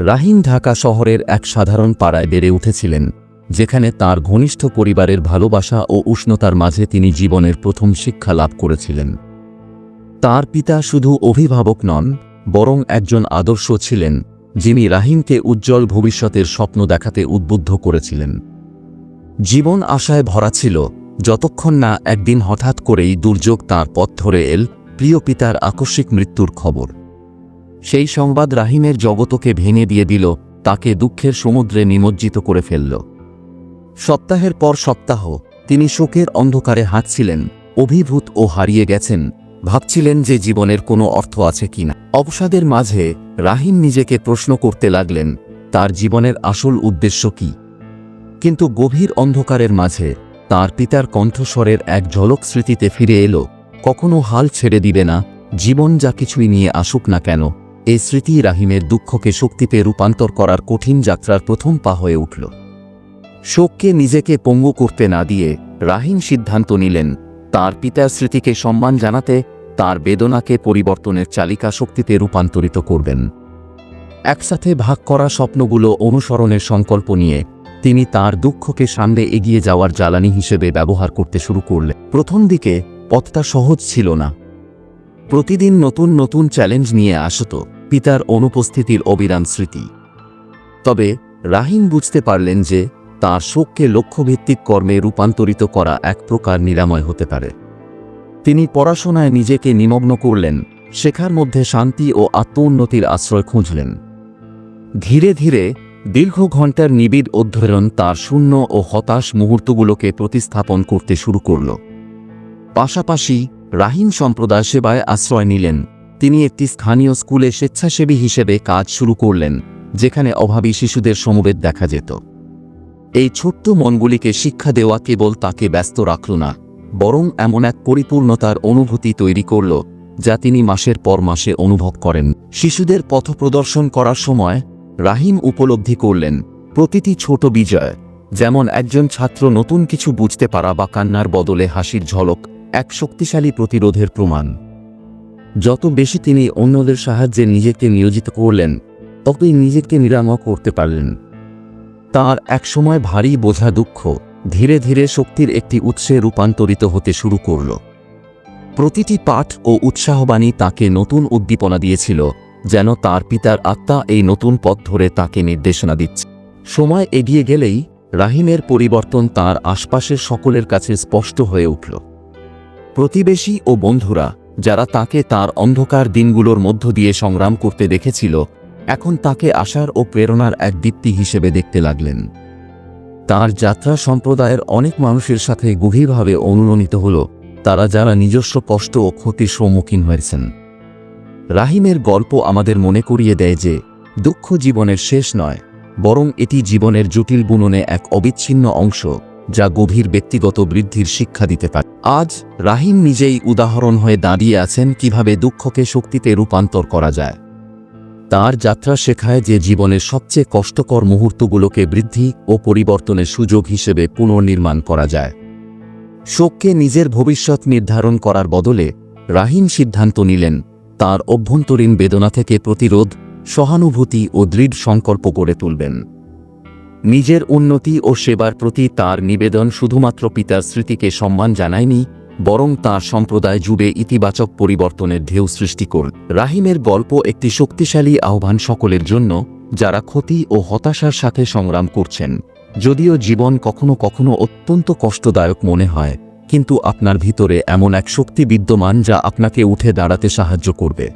রাহিম ঢাকা শহরের এক সাধারণ পাড়ায় বেড়ে উঠেছিলেন, যেখানে তার ঘনিষ্ঠ পরিবারের ভালোবাসা ও উষ্ণতার মাঝে তিনি জীবনের প্রথম শিক্ষা লাভ করেছিলেন। তার পিতা শুধু অভিভাবক নন, বরং একজন আদর্শ ছিলেন, যিনি রাহিমকে উজ্জ্বল ভবিষ্যতের স্বপ্ন দেখাতে উদ্বুদ্ধ করেছিলেন। জীবন আশায় ভরা ছিল, যতক্ষণ না একদিন হঠাৎ করেই দুর্যোগ তার পথ ধরে এল, প্রিয় পিতার আকস্মিক মৃত্যুর খবর। সেই সংবাদ রাহিমের জগতকে ভেঙে দিয়ে দিল, তাকে দুঃখের সমুদ্রে নিমজ্জিত করে ফেলল। সপ্তাহের পর সপ্তাহ তিনি শোকের অন্ধকারে হাঁটছিলেন, অভিভূত ও হারিয়ে গেছেন, ভাবছিলেন যে জীবনের কোনো অর্থ আছে কিনা। অবসাদের মাঝে রাহিম নিজেকে প্রশ্ন করতে লাগলেন, তার জীবনের আসল উদ্দেশ্য কি। কিন্তু গভীর অন্ধকারের মাঝে তার পিতার কণ্ঠস্বরের এক ঝলক স্মৃতিতে ফিরে এলো, কখনো হাল ছেড়ে দিবে না, জীবন যা কিছুই নিয়ে আসুক না কেন। এই স্মৃতি রাহিমের দুঃখকে শক্তিতে রূপান্তর করার কঠিন যাত্রার প্রথম পা হয়ে উঠল। শোককে নিজেকে পঙ্গু করতে না দিয়ে রাহিম সিদ্ধান্ত নিলেন, তার পিতার স্মৃতিকে সম্মান জানাতে তার বেদনাকে পরিবর্তনের চালিকা শক্তিতে রূপান্তরিত করবেন। একসাথে ভাগ করা স্বপ্নগুলো অনুসরণের সংকল্প নিয়ে তিনি তার দুঃখকে সামনে এগিয়ে যাওয়ার জ্বালানি হিসেবে ব্যবহার করতে শুরু করলেন। প্রথম দিকে পথটা সহজ ছিল না। প্রতিদিন নতুন নতুন চ্যালেঞ্জ নিয়ে আসত পিতার অনুপস্থিতির অবিরাম স্মৃতি। তবে রাহিম বুঝতে পারলেন যে তার শোককে লক্ষ্যভিত্তিক কর্মে রূপান্তরিত করা এক প্রকার নিরাময় হতে পারে। তিনি পড়াশোনায় নিজেকে নিমগ্ন করলেন, শেখার মধ্যে শান্তি ও আত্মোন্নতির আশ্রয় খুঁজলেন। ধীরে ধীরে দীর্ঘ ঘণ্টার নিবিড় অধ্যয়ন তার শূন্য ও হতাশ মুহূর্তগুলোকে প্রতিস্থাপন করতে শুরু করল। পাশাপাশি রাহিম সম্প্রদায় সেবায় আশ্রয় নিলেন। তিনি একটি স্থানীয় স্কুলে স্বেচ্ছাসেবী হিসেবে কাজ শুরু করলেন, যেখানে অভাবী শিশুদের সমবেত দেখা যেত। এই ছোট্ট মনগুলিকে শিক্ষা দেওয়া কেবল তাকে ব্যস্ত রাখল না, বরং এমন এক পরিপূর্ণতার অনুভূতি তৈরি করল, যা তিনি মাসের পর মাসে অনুভব করেন। শিশুদের পথপ্রদর্শন করার সময় রাহিম উপলব্ধি করলেন, প্রতিটি ছোট বিজয়, যেমন একজন ছাত্র নতুন কিছু বুঝতে পারা বা কান্নার বদলে হাসির ঝলক, এক শক্তিশালী প্রতিরোধের প্রমাণ। যত বেশি তিনি অন্যদের সাহায্যে নিজেকে নিয়োজিত করলেন, ততই নিজেকে নিরাময় করতে পারলেন। তার একসময় ভারী বোঝা দুঃখ ধীরে ধীরে শক্তির একটি উৎসে রূপান্তরিত হতে শুরু করল। প্রতিটি পাঠ ও উৎসাহবাণী তাকে নতুন উদ্দীপনা দিয়েছিল, যেন তার পিতার আত্মা এই নতুন পথ ধরে তাকে নির্দেশনা দিচ্ছে। সময় এগিয়ে গেলেই রাহিমের পরিবর্তন তার আশপাশের সকলের কাছে স্পষ্ট হয়ে উঠল। প্রতিবেশী ও বন্ধুরা, যারা তাকে তার অন্ধকার দিনগুলোর মধ্য দিয়ে সংগ্রাম করতে দেখেছিল, এখন তাকে আশার ও প্রেরণার এক দীপ্তি হিসেবে দেখতে লাগলেন। তার যাত্রা সম্প্রদায়ের অনেক মানুষের সাথে গভীরভাবে অনুরণিত হল, তারা যারা নিজস্ব কষ্ট ও ক্ষতির সম্মুখীন হয়েছেন। রাহিমের গল্প আমাদের মনে করিয়ে দেয় যে দুঃখ জীবনের শেষ নয়, বরং এটি জীবনের জটিল বুননে এক অবিচ্ছিন্ন অংশ, যা গভীর ব্যক্তিগত বৃদ্ধির শিক্ষা দিতে পারে। আজ রাহিম নিজেই উদাহরণ হয়ে দাঁড়িয়ে আছেন কিভাবে দুঃখকে শক্তিতে রূপান্তর করা যায়। তার যাত্রা শেখায় যে জীবনের সবচেয়ে কষ্টকর মুহূর্তগুলোকে বৃদ্ধি ও পরিবর্তনের সুযোগ হিসেবে পুনর্নির্মাণ করা যায়। শোককে নিজের ভবিষ্যৎ নির্ধারণ করার বদলে রাহিম সিদ্ধান্ত নিলেন, তার অভ্যন্তরীণ বেদনা থেকে প্রতিরোধ, সহানুভূতি ও দৃঢ় সংকল্প গড়ে তুলবেন। নিজের উন্নতি ও সেবার প্রতি তার নিবেদন শুধুমাত্র পিতার স্মৃতিকে সম্মান জানায়নি, বরং তার সম্প্রদায় জুড়ে ইতিবাচক পরিবর্তনের ঢেউ সৃষ্টি করল। রাহিমের গল্প একটি শক্তিশালী আহ্বান সকলের জন্য, যারা ক্ষতি ও হতাশার সাথে সংগ্রাম করছেন। যদিও জীবন কখনো কখনো অত্যন্ত কষ্টদায়ক মনে হয়, কিন্তু আপনার ভিতরে এমন এক শক্তি বিদ্যমান যা আপনাকে উঠে দাঁড়াতে সাহায্য করবে।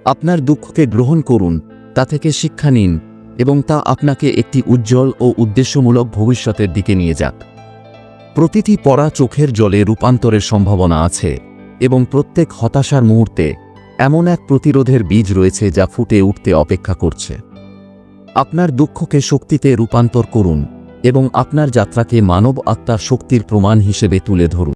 আপনার দুঃখকে গ্রহণ করুন, তা থেকে শিক্ষা নিন, এবং তা আপনাকে একটি উজ্জ্বল ও উদ্দেশ্যমূলক ভবিষ্যতের দিকে নিয়ে যাক। প্রতিটি পড়া চোখের জলে রূপান্তরের সম্ভাবনা আছে, এবং প্রত্যেক হতাশার মুহূর্তে এমন এক প্রতিরোধের বীজ রয়েছে যা ফুটে উঠতে অপেক্ষা করছে। আপনার দুঃখকে শক্তিতে রূপান্তর করুন এবং আপনার যাত্রাকে মানব আত্মার শক্তির প্রমাণ হিসেবে তুলে ধরুন।